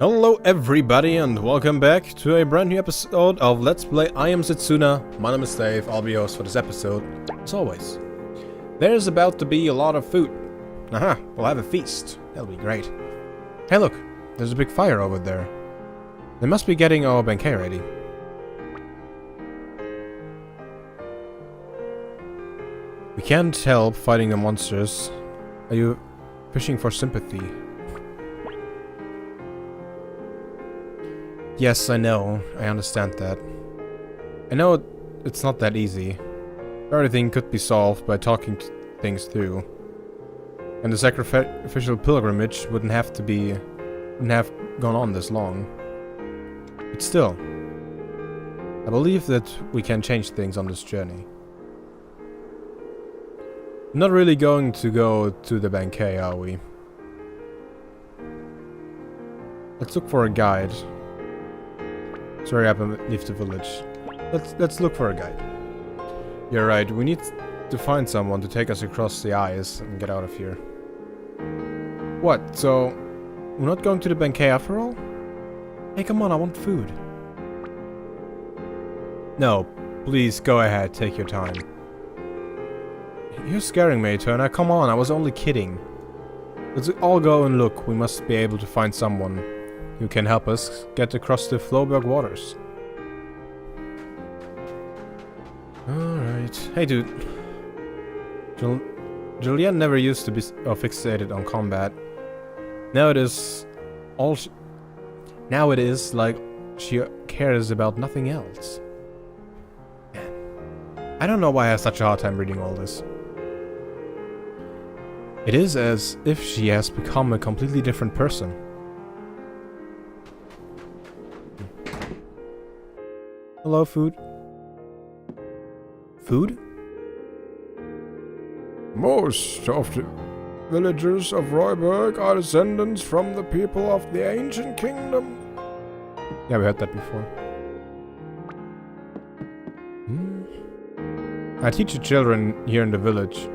Hello everybody and welcome back to a brand new episode of Let's Play I Am Setsuna. My name is Dave, I'll be your host for this episode, as always. There's about to be a lot of food. Aha, we'll have a feast. That'll be great. Hey look, there's a big fire over there. They must be getting our banquet ready. We can't help fighting the monsters. Are you fishing for sympathy? Yes, I know. I understand that. I know it's not that easy. Everything could be solved by talking things through. And the sacrificial pilgrimage wouldn't have gone on this long. But still, I believe that we can change things on this journey. We're not really going to go to the banquet, are we? Let's look for a guide. Sorry, I leave the village. Let's look for a guide. You're right, we need to find someone to take us across the ice and get out of here. What, so we're not going to the banquet after all? Hey, come on, I want food. No, please go ahead, take your time. You're scaring me, Turner. Come on, I was only kidding. Let's all go and look. We must be able to find someone who can help us get across the Floberg waters. Alright. Hey dude. Julianne never used to be fixated on combat. Now it is like she cares about nothing else. Man, I don't know why I have such a hard time reading all this. It is as if she has become a completely different person. Hello, food. Food? Most of the villagers of Royberg are descendants from the people of the ancient kingdom. Yeah, we heard that before. I teach the children here in the village.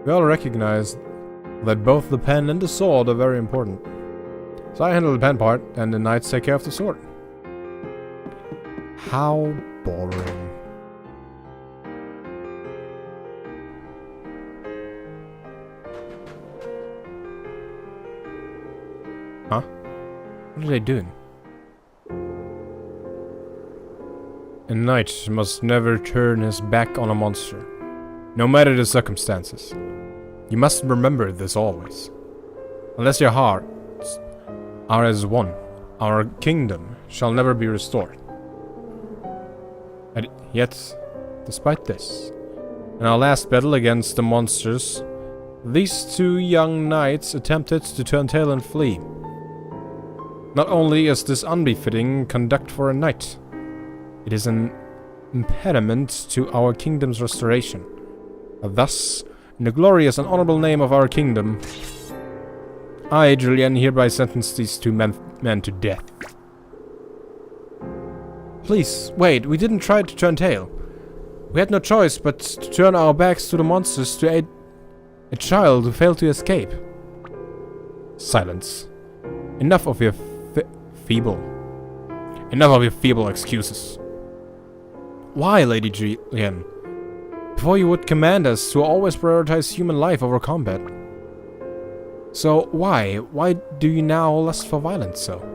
We all recognize that both the pen and the sword are very important. So I handle the pen part, and the knights take care of the sword. How boring. Huh? What are they doing? A knight must never turn his back on a monster, no matter the circumstances. You must remember this always. Unless your hearts are as one, our kingdom shall never be restored. And yet, despite this, in our last battle against the monsters, these two young knights attempted to turn tail and flee. Not only is this unbefitting conduct for a knight, it is an impediment to our kingdom's restoration. Thus, in the glorious and honorable name of our kingdom, I, Julian, hereby sentence these two men to death. Please, wait, we didn't try to turn tail. We had no choice but to turn our backs to the monsters to aid a child who failed to escape. Silence. Enough of your feeble excuses. Why, Lady Julian? Before you would command us to always prioritize human life over combat. So why do you now lust for violence so?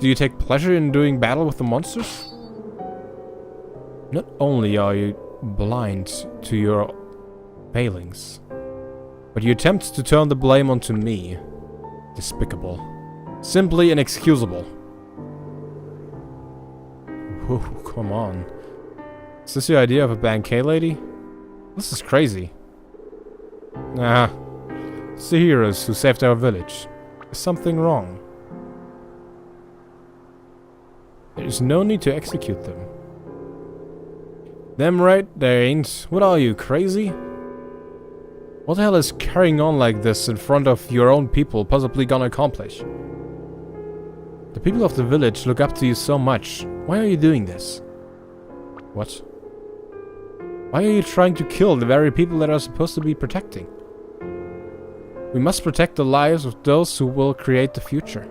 Do you take pleasure in doing battle with the monsters? Not only are you blind to your failings, but you attempt to turn the blame onto me. Despicable. Simply inexcusable. Whoa, come on. Is this your idea of a banquet, lady? This is crazy. Nah. It's the heroes who saved our village. There's something wrong. There is no need to execute them. Damn right there ain't. What are you, crazy? What the hell is carrying on like this in front of your own people possibly gonna accomplish? The people of the village look up to you so much. Why are you doing this? What? Why are you trying to kill the very people that are supposed to be protecting? We must protect the lives of those who will create the future.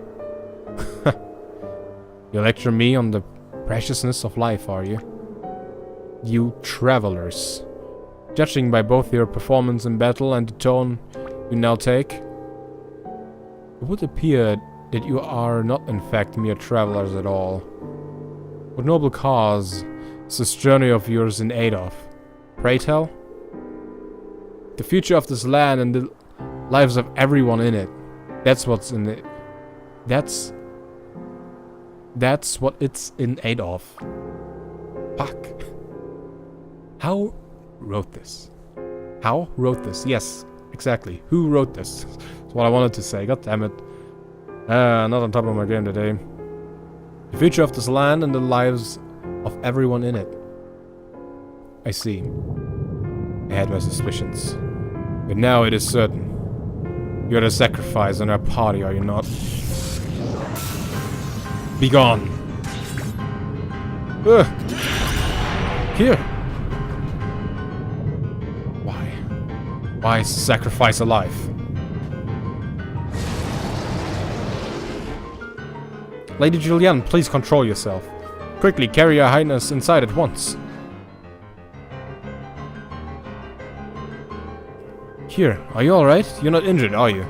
You lecture me on the preciousness of life, are you? You travelers. Judging by both your performance in battle and the tone you now take, it would appear that you are not in fact mere travelers at all. What noble cause is this journey of yours in aid of? Pray tell? The future of this land and the lives of everyone in it. That's what's in it. That's what it's in aid of. Fuck. How wrote this? How wrote this? Yes, exactly. Who wrote this? That's what I wanted to say. God damn it. Not on top of my game today. The future of this land and the lives of everyone in it. I see. I had my suspicions. But now it is certain. You're the sacrifice in our party, are you not? Be gone. Here. Why? Why is sacrifice alive? Lady Julianne, please control yourself. Quickly carry your highness inside at once. Here, are you alright? You're not injured, are you?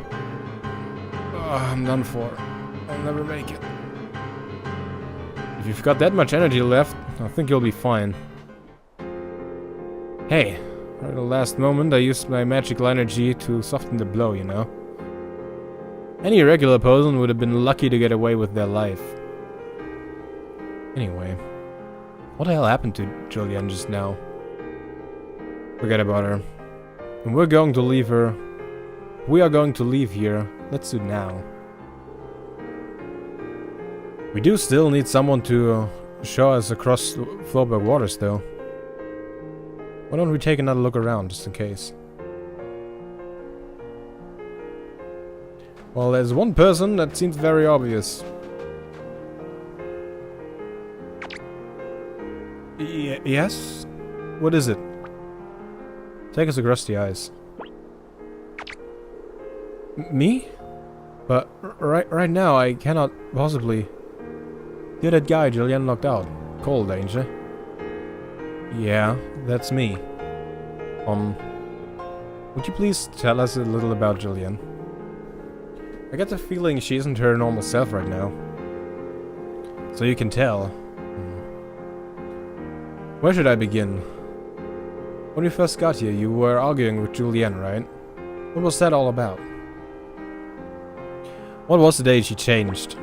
I'm done for. I'll never make it. If you've got that much energy left, I think you'll be fine. Hey, at the last moment I used my magical energy to soften the blow, you know. Any regular person would have been lucky to get away with their life. Anyway, what the hell happened to Julianne just now? Forget about her. And we're going to leave her. We are going to leave here. Let's do it now. We do still need someone to show us across the Floberg waters, though. Why don't we take another look around, just in case? Well, there's one person that seems very obvious. Yes? What is it? Take us across the ice. Me? But right now I cannot possibly. You're that guy Julianne knocked out. Cold Danger. Yeah, that's me. Would you please tell us a little about Julianne? I get the feeling she isn't her normal self right now. So you can tell. Where should I begin? When we first got here, you were arguing with Julianne, right? What was that all about? What was the day she changed?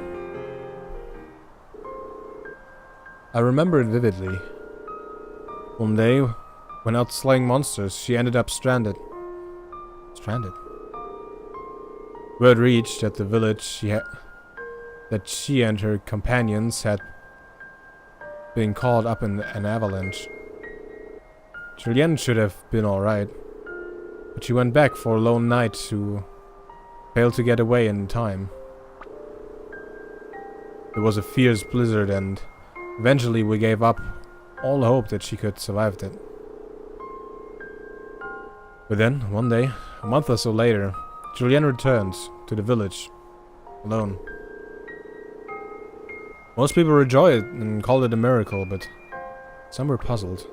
I remember it vividly. One day, when out slaying monsters, she ended up stranded. Stranded? Word reached at the village that she and her companions had been caught up in an avalanche. Julianne should have been alright, but she went back for a lone night to fail to get away in time. There was a fierce blizzard and eventually we gave up all hope that she could survive it. But then, one day, a month or so later, Julianne returned to the village, alone. Most people rejoiced and called it a miracle, but some were puzzled.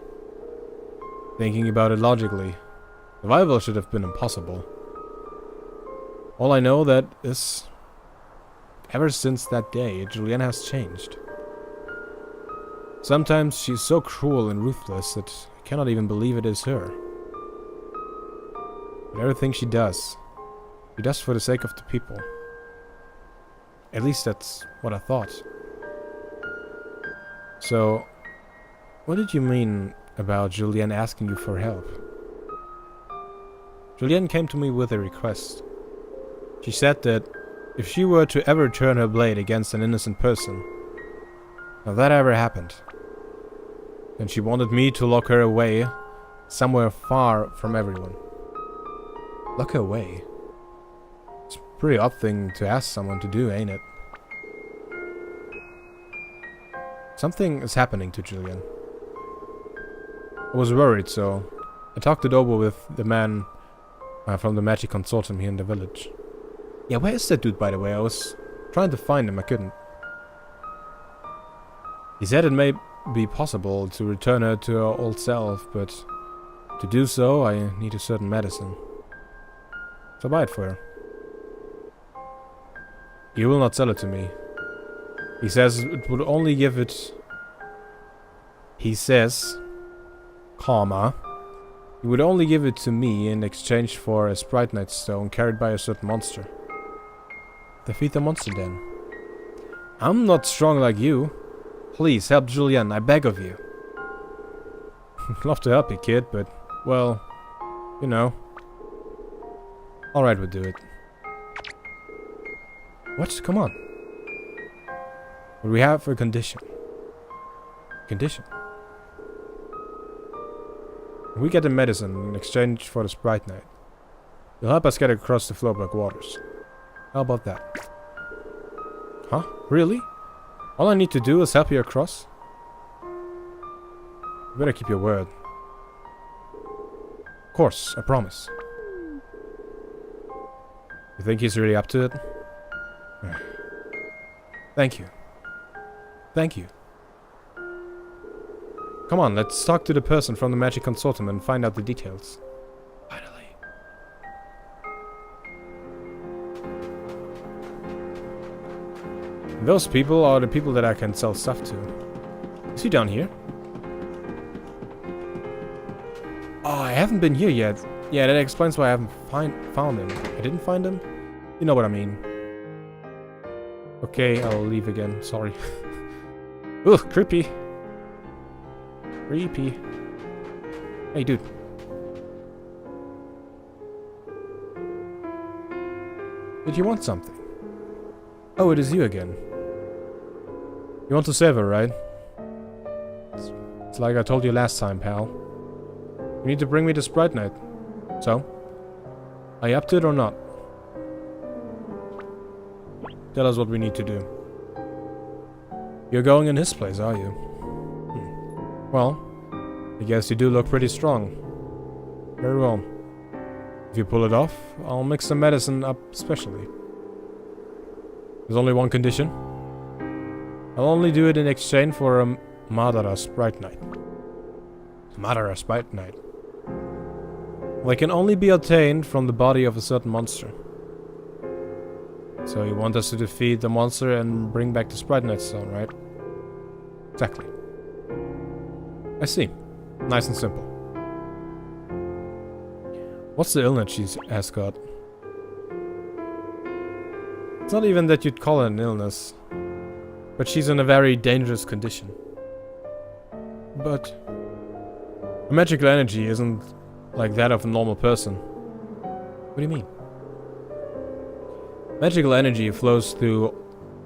Thinking about it logically, survival should have been impossible. All I know that is, ever since that day, Julianne has changed. Sometimes she's so cruel and ruthless that I cannot even believe it is her. But everything she does for the sake of the people. At least that's what I thought. So, what did you mean about Julianne asking you for help? Julianne came to me with a request. She said that if she were to ever turn her blade against an innocent person, if that ever happened, then she wanted me to lock her away somewhere far from everyone. Lock her away? It's a pretty odd thing to ask someone to do, ain't it? Something is happening to Julianne. I was worried, so I talked it over with the man From the magic consortium here in the village. Yeah, where is that dude, by the way? I was trying to find him, I couldn't. He said it may be possible to return her to her old self, but to do so, I need a certain medicine. So buy it for her. He will not sell it to me. He says it would only give it... He says... Karma. He would only give it to me in exchange for a Sprite Night stone carried by a certain monster. Defeat the monster then. I'm not strong like you. Please help Julian, I beg of you. I'd love to help you, kid, but, well, you know. Alright, we'll do it. What? Come on. But we have a condition. Condition? We get the medicine in exchange for the Sprite Night. You'll help us get across the Flowback waters. How about that? Huh? Really? All I need to do is help you across? You better keep your word. Of course, I promise. You think he's really up to it? Thank you. Thank you. Come on, let's talk to the person from the Magic Consortium and find out the details. Finally. Those people are the people that I can sell stuff to. Is he down here? Oh, I haven't been here yet. Yeah, that explains why I haven't found him. I didn't find him? You know what I mean. Okay, I'll leave again. Sorry. Ugh, creepy. Creepy. Hey, dude. Did you want something? Oh, it is you again. You want to save her, right? It's like I told you last time, pal. You need to bring me the Sprite Night. So? Are you up to it or not? Tell us what we need to do. You're going in his place, are you? Well, I guess you do look pretty strong. Very well. If you pull it off, I'll mix some medicine up specially. There's only one condition. I'll only do it in exchange for a Madara Sprite Night. Madara Sprite Night. They can only be obtained from the body of a certain monster. So you want us to defeat the monster and bring back the Sprite Night Stone, right? Exactly. I see. Nice and simple. What's the illness she has got? It's not even that you'd call it an illness. But she's in a very dangerous condition. But her magical energy isn't like that of a normal person. What do you mean? Magical energy flows through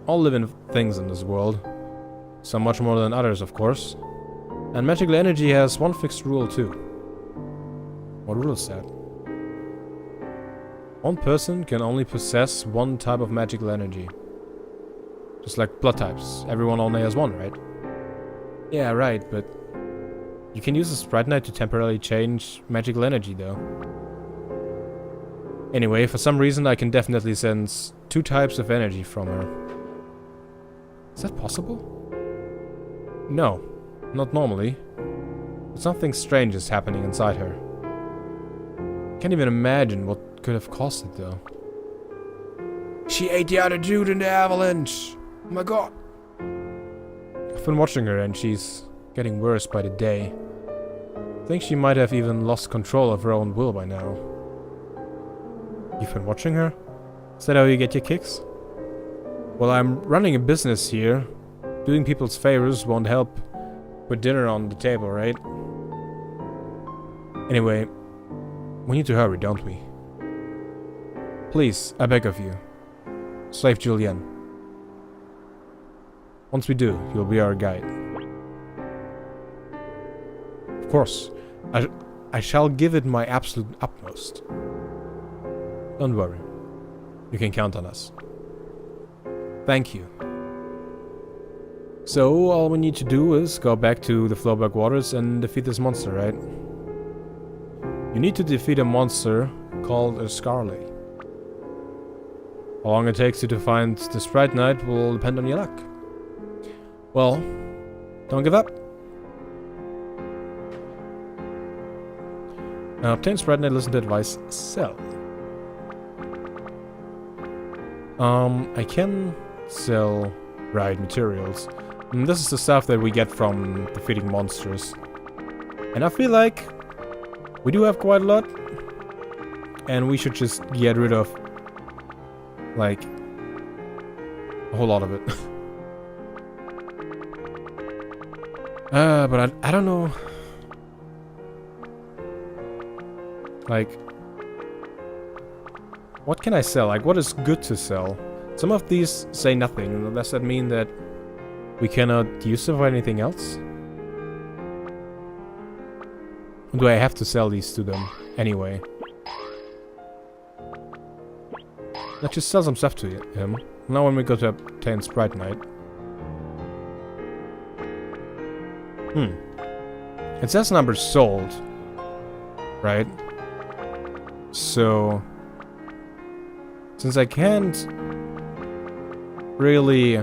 all living things in this world. Some much more than others, of course. And magical energy has one fixed rule too. What rule is that? One person can only possess one type of magical energy. Just like blood types. Everyone only has one, right? Yeah, right, but you can use a Sprite Night to temporarily change magical energy, though. Anyway, for some reason I can definitely sense two types of energy from her. Is that possible? No, not normally. But something strange is happening inside her. Can't even imagine what could have caused it, though. She ate the other dude in the avalanche! Oh my god! I've been watching her and she's getting worse by the day. I think she might have even lost control of her own will by now. You've been watching her? Is that how you get your kicks? Well, I'm running a business here. Doing people's favors won't help put dinner on the table, right? Anyway, we need to hurry, don't we? Please, I beg of you. Slave Julian. Once we do, you'll be our guide. Of course, I shall give it my absolute utmost. Don't worry. You can count on us. Thank you. So, all we need to do is go back to the Flowback Waters and defeat this monster, right? You need to defeat a monster called a Scarlet. How long it takes you to find the Sprite Knight will depend on your luck. Well, don't give up. Obtain Sprite Knight, listen to advice, sell. I can sell right materials. And this is the stuff that we get from defeating monsters. And I feel like we do have quite a lot. And we should just get rid of, like, a whole lot of it. But I don't know. Like, what can I sell? Like, what is good to sell? Some of these say nothing. Does that mean that we cannot use them for anything else? Or do I have to sell these to them anyway? Let's just sell some stuff to him. Now when we go to obtain Sprite Knight. It says number sold. Right? So, since I can't really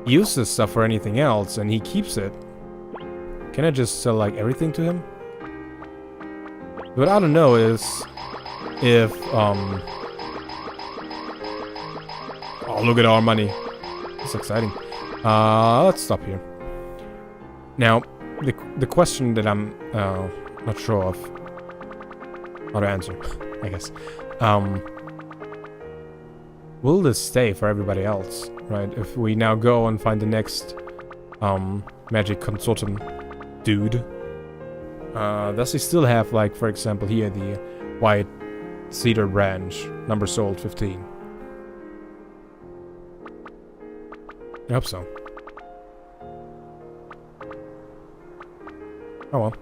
use this stuff for anything else, and he keeps it, can I just sell like everything to him? What I don't know is if oh, look at our money. It's exciting. Let's stop here. Now, the question that I'm not sure of how to answer, I guess. Will this stay for everybody else, right? If we now go and find the next magic consultant dude, does he still have, like, for example, here the white cedar branch, number sold 15? I hope so. Oh well.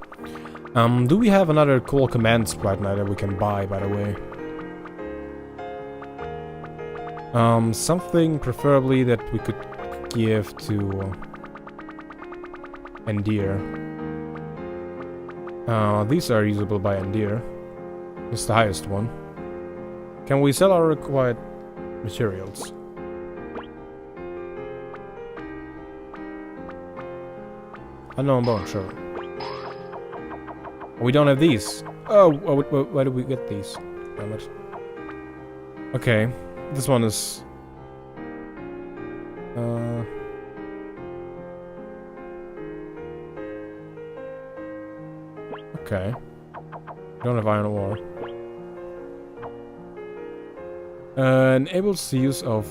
Do we have another cool command Sprite Knight that we can buy, by the way? Something preferably that we could give to Endear. These are usable by Endear. It's the highest one. Can we sell our required materials? Unknown bone, sure. We don't have these. Oh, why did we get these? Damn it. Okay, this one is... okay. Don't have iron ore. Enables the use of...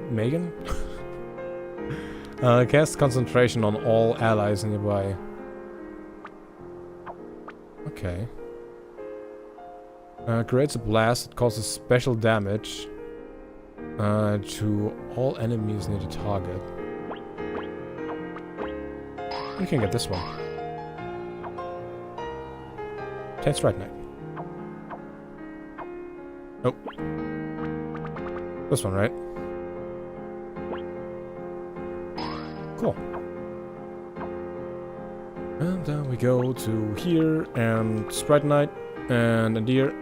Megan? Cast concentration on all allies nearby. Okay. Creates a blast that causes special damage to all enemies near the target. We can get this one. Taste right now. Nope. This one, right? Cool. And then we go to here, and Sprite Knight, and a deer.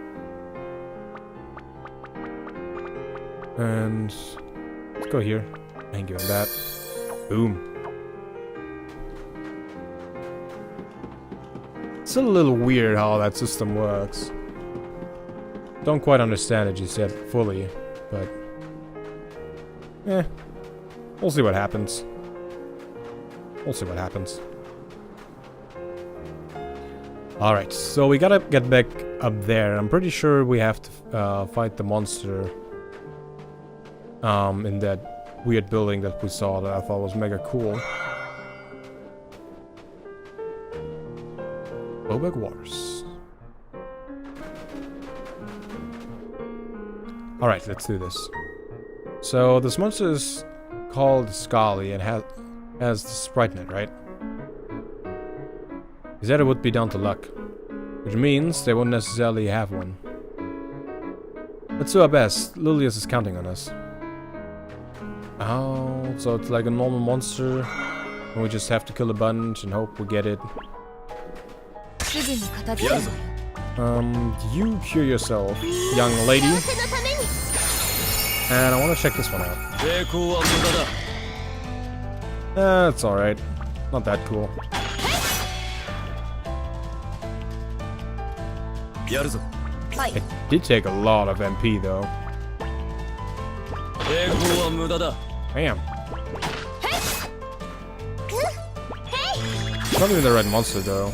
And let's go here. And give him that. Boom. It's still a little weird how that system works. Don't quite understand it just yet fully, but... we'll see what happens. We'll see what happens. Alright, so we gotta get back up there. I'm pretty sure we have to fight the monster in that weird building that we saw that I thought was mega cool. Bowback Waters. Alright, let's do this. So this monster is called Scully and has the Sprite Knight, right? He said it would be down to luck, which means they won't necessarily have one. Let's do our best. Lilius is counting on us. Oh, so it's like a normal monster And we just have to kill a bunch and hope we get it. すぐに片付けるわよ You cure yourself, young lady. 幸せのために And I want to check this one out. 抵抗は無駄だ It's alright. Not that cool. やるぞはい It did take a lot of MP though. 抵抗は無駄だ Damn. It's not even the red monster though.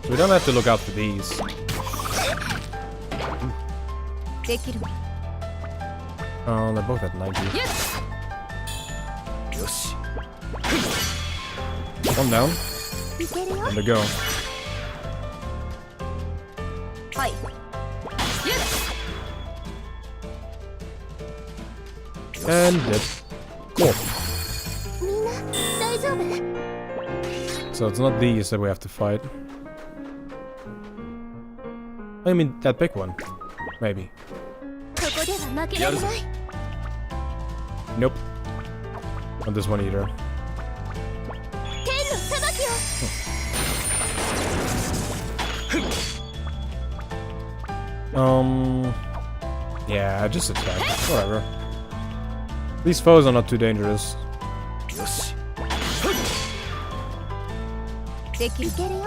So we don't have to look out for these. できるわ They're both at 90. よし One down. いけるよ And they go. はい And dead. Cool. みんな大丈夫 So it's not these that we have to fight. I mean, that big one. Maybe. ここでは負けられない Nope. Not this one either. 天の裁きを Yeah, just attack. Whatever. These foes are not too dangerous. よしできるいけるよ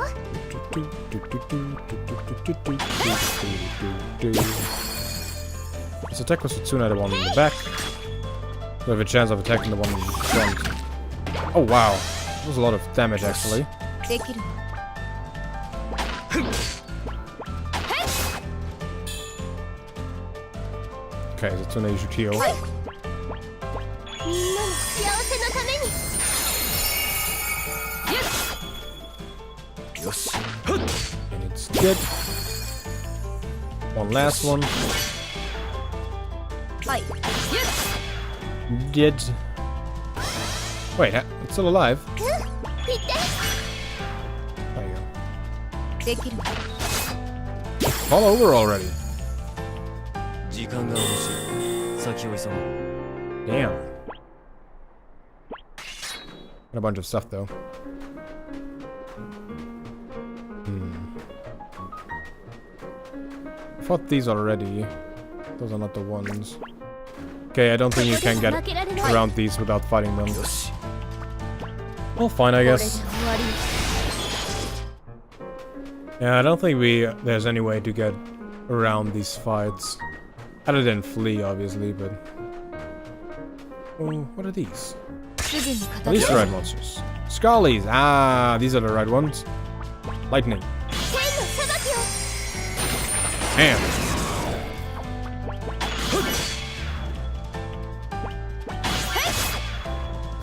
Let's attack with Setsuna, the one in the back. We have a chance of attacking the one in the front. Oh wow, that was a lot of damage actually. できるわ Okay, Setsuna, you should heal. はいみんなの幸せのためによしよし And it's dead. One last one. はい Dead. Wait, it's still alive. 行って There you できるわ go. All over already. 時間が欲しい先を急ごう Damn. And a bunch of stuff though. I fought these already. Those are not the ones. Okay, I don't think you can get 負けられない around these without fighting them. よし Well, fine, I これで guess. 終わり Yeah, I don't think there's any way to get around these fights. Other than flee, obviously, but... Oh, what are these? すぐに Are 片 these 付 the け right monsters? Scullies! Ah, these are the right ones. Lightning. 天の裁きを Damn.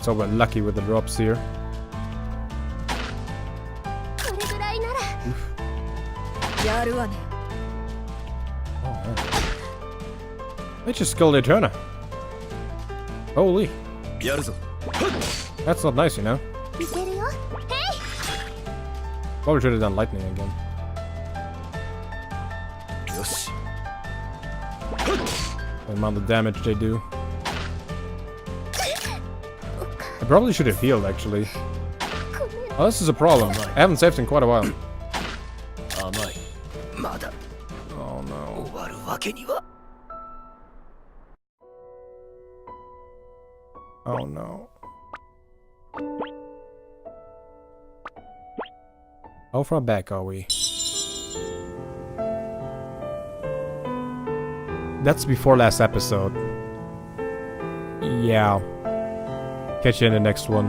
So we're lucky with the drops here. これぐらいならやるわね Oh, man. They just killed Eterna. Holy. やるぞ That's not nice, you know? いけるよ Probably should have done lightning again. よし The amount of damage they do. I probably should have healed, actually. ごめん Oh, this is a problem. I haven't saved in quite a while. 甘いまだ Oh, no. 終わるわけには Oh, no. How far back are we? That's before last episode. Yeah. Catch you in the next one.